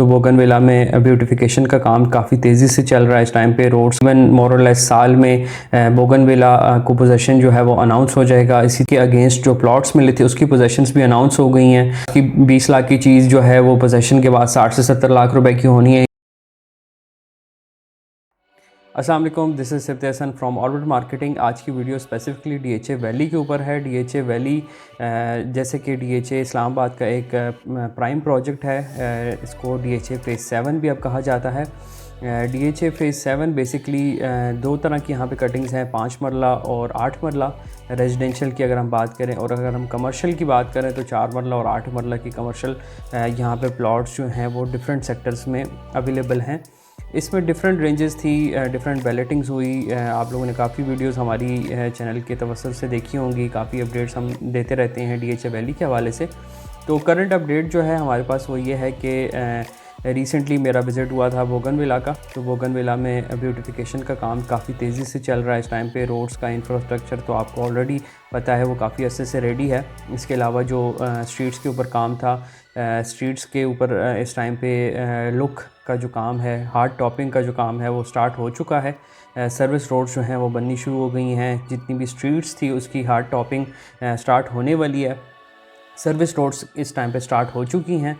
तो बोगनविला में ब्यूटिफिकेशन का काम काफ़ी तेज़ी से चल रहा है इस टाइम पे। रोड्स में मोर और लेस साल में बोगनविला को पोजेसन जो है वो अनाउंस हो जाएगा। इसी के अगेंस्ट जो प्लॉट्स मिले थे उसकी पोजेशंस भी अनाउंस हो गई हैं कि 20 लाख की चीज़ जो है वो पोजेसन के बाद 60 से 70 लाख रुपए की होनी है। अस्सलाम वालेकुम, this is Sifat Hasan from Orbit Marketing. आज की वीडियो स्पेसिफिकली डीएचए वैली के ऊपर है। डीएचए वैली जैसे कि डीएचए इस्लामाबाद का एक प्राइम प्रोजेक्ट है, इसको डीएचए फेज़ 7 भी अब कहा जाता है। डीएचए फेज़ 7 बेसिकली दो तरह की यहाँ पे कटिंग्स हैं, 5 मरला और 8 मरला रेजिडेंशियल की अगर हम बात करें, और अगर हम कमर्शियल की बात करें तो 4 मरला और 8 मरला की कमर्शियल यहाँ पे प्लॉट्स जो हैं वो डिफरेंट सेक्टर्स में अवेलेबल हैं। इसमें डिफरेंट रेंजेस थी, डिफरेंट बैलेटिंग्स हुई। आप लोगों ने काफ़ी वीडियोस हमारी चैनल के तवस्सुल से देखी होंगी, काफ़ी अपडेट्स हम देते रहते हैं डीएचए वैली के हवाले से। तो करंट अपडेट जो है हमारे पास वो ये है कि रिसेंटली मेरा विज़िट हुआ था बोगनविला का। तो बोगनविला में ब्यूटिफिकेशन का काम काफ़ी तेज़ी से चल रहा है इस टाइम पे। रोड्स का इंफ्रास्ट्रक्चर तो आपको ऑलरेडी पता है वो काफ़ी अर्से से रेडी है। इसके अलावा जो स्ट्रीट्स के ऊपर काम था, स्ट्रीट्स के ऊपर इस टाइम पे लुक का जो काम है, हार्ड टॉपिंग का जो काम है वो स्टार्ट हो चुका है। सर्विस रोड्स जो हैं वो बननी शुरू हो गई हैं। जितनी भी स्ट्रीट्स थी उसकी हार्ड टॉपिंग स्टार्ट होने वाली है। सर्विस रोड्स इस टाइम पे स्टार्ट हो चुकी हैं।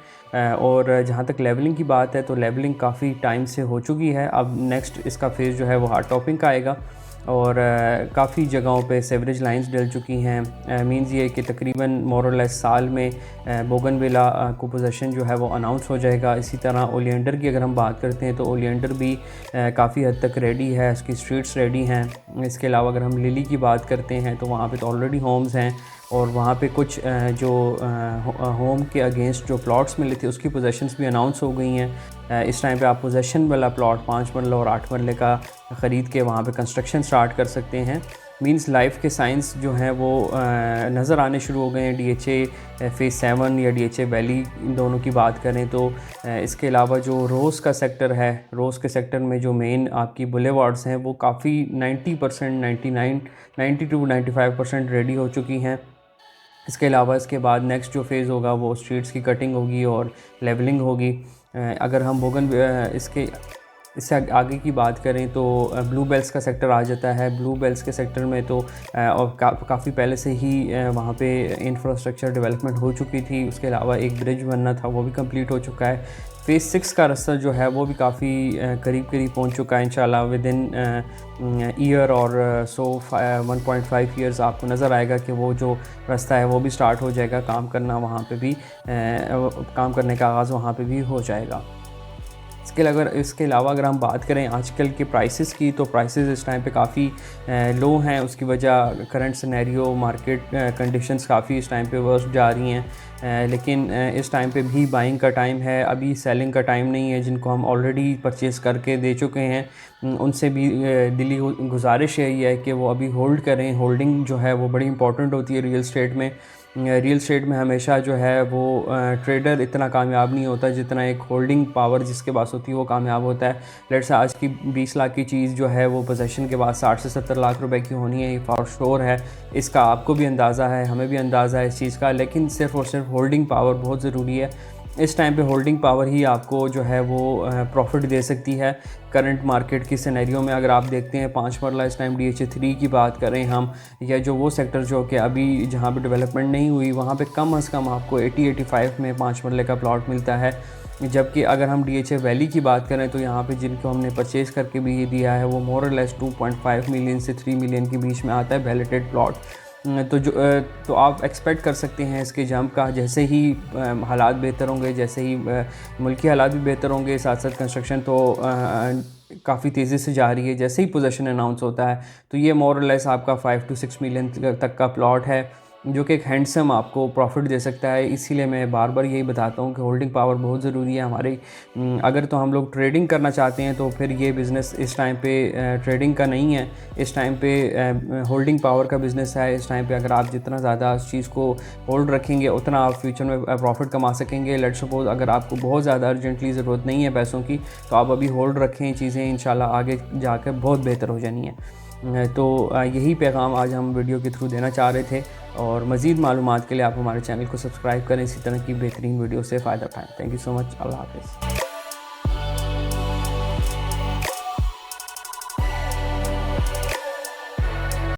और जहाँ तक लेवलिंग की बात है तो लेवलिंग काफ़ी टाइम से हो चुकी है। अब नेक्स्ट इसका फेज़ जो है वो हार्ड टॉपिंग का आएगा और काफ़ी जगहों पे सेवरेज लाइंस डल चुकी हैं। मींस ये कि तकरीबन मोर और लेस साल में बोगनविला को पोजेसन जो है वो अनाउंस हो जाएगा। इसी तरह ओलियंडर की अगर हम बात करते हैं तो ओलियंडर भी काफ़ी हद तक रेडी है, उसकी स्ट्रीट्स रेडी हैं। इसके अलावा अगर हम लिली की बात करते हैं तो वहाँ पे तो ऑलरेडी होम्स हैं और वहाँ पे कुछ जो होम के अगेंस्ट जो प्लॉट्स मिले थे उसकी पोजेशंस भी अनाउंस हो गई हैं। इस टाइम पे आप पोजेशन वाला प्लॉट 5 मरला और 8 मरले का ख़रीद के वहाँ पे कंस्ट्रक्शन स्टार्ट कर सकते हैं। मींस लाइफ के साइंस जो हैं वो नज़र आने शुरू हो गए हैं डीएचए फेज़ 7 या डीएचए वैली, इन दोनों की बात करें तो। इसके अलावा जो रोज़ का सेक्टर है, रोज़ के सेक्टर में जो मेन आपकी बुलेवार्ड्स हैं वो काफ़ी 90%, 90 to 95% रेडी हो चुकी हैं। इसके अलावा इसके बाद नेक्स्ट जो फेज़ होगा वो स्ट्रीट्स की कटिंग होगी और लेवलिंग होगी। अगर हम इससे आगे की बात करें तो ब्लू बेल्स का सेक्टर आ जाता है। ब्लू बेल्स के सेक्टर में तो और काफ़ी पहले से ही वहाँ पे इंफ्रास्ट्रक्चर डेवलपमेंट हो चुकी थी। उसके अलावा एक ब्रिज बनना था वो भी कंप्लीट हो चुका है। फेज़ 6 का रास्ता जो है वो भी काफ़ी करीब पहुँच चुका है। इंशाल्लाह विद इन ईयर और 1.5 ईयर्स आपको नज़र आएगा कि वो जो रास्ता है वो भी स्टार्ट हो जाएगा। काम करना वहाँ पे भी काम करने का आगाज़ वहाँ पे भी हो जाएगा। इसके अलावा अगर हम बात करें आजकल के प्राइसेस की, तो प्राइसेस इस टाइम पे काफ़ी लो हैं। उसकी वजह करंट सिनेरियो, मार्केट कंडीशंस काफ़ी इस टाइम पे वर्स्ट जा रही हैं। लेकिन इस टाइम पे भी बाइंग का टाइम है, अभी सेलिंग का टाइम नहीं है। जिनको हम ऑलरेडी परचेज़ करके दे चुके हैं उनसे भी दिली गुजारिश यही है कि वो अभी होल्ड करें। होल्डिंग जो है वो बड़ी इंपॉर्टेंट होती है रियल स्टेट में। रियल स्टेट में हमेशा जो है वो ट्रेडर इतना कामयाब नहीं होता जितना एक होल्डिंग पावर जिसके पास होती है वो कामयाब होता है। लेट्स से आज की 20 लाख की चीज़ जो है वो पोजेसन के बाद 60 से 70 लाख रुपए की होनी है, ये फॉर श्योर है। इसका आपको भी अंदाज़ा है, हमें भी अंदाज़ा है इस चीज़ का। लेकिन सिर्फ़ और सिर्फ होल्डिंग पावर बहुत ज़रूरी है। इस टाइम पे होल्डिंग पावर ही आपको जो है वो प्रॉफिट दे सकती है। करंट मार्केट की सिनेरियो में अगर आप देखते हैं 5 मरला इस टाइम डीएचए 3 की बात करें हम, या जो वो सेक्टर जो कि अभी जहाँ पे डेवलपमेंट नहीं हुई वहाँ पे कम अज़ कम आपको 80-85 में 5 मरले का प्लॉट मिलता है। जबकि अगर हम डीएचए वैली की बात करें तो यहाँ पे जिनको हमने परचेज़ करके भी ये दिया है वो मोर और लेस 2.5 मिलियन से 3 मिलियन के बीच में आता है वैलिडेटेड प्लॉट। तो आप एक्सपेक्ट कर सकते हैं इसके जंप का। जैसे ही हालात बेहतर होंगे, जैसे ही मुल्की हालात भी बेहतर होंगे, साथ साथ कंस्ट्रक्शन तो काफ़ी तेज़ी से जा रही है। जैसे ही पोजेसन अनाउंस होता है तो ये मोर और लेस आपका 5 to 6 मिलियन तक का प्लॉट है जो कि एक हैंडसम आपको प्रॉफिट दे सकता है। इसीलिए मैं बार बार यही बताता हूँ कि होल्डिंग पावर बहुत ज़रूरी है हमारी। अगर तो हम लोग ट्रेडिंग करना चाहते हैं तो फिर ये बिज़नेस इस टाइम पे ट्रेडिंग का नहीं है, इस टाइम पे होल्डिंग पावर का बिज़नेस है। इस टाइम पे अगर आप जितना ज़्यादा उस चीज़ को होल्ड रखेंगे उतना आप फ्यूचर में प्रॉफिट कमा सकेंगे। लेट सपोज अगर आपको बहुत ज़्यादा अर्जेंटली ज़रूरत नहीं है पैसों की तो आप अभी होल्ड रखें, चीज़ें इंशाल्लाह आगे जाकर बहुत बेहतर हो जानी है। तो यही पैगाम आज हम वीडियो के थ्रू देना चाह रहे थे। और मज़ीद मालूमात के लिए आप हमारे चैनल को सब्सक्राइब करें, इसी तरह की बेहतरीन वीडियो से फ़ायदा उठाएँ। Thank you so much. अल्लाह हाफ़िज़।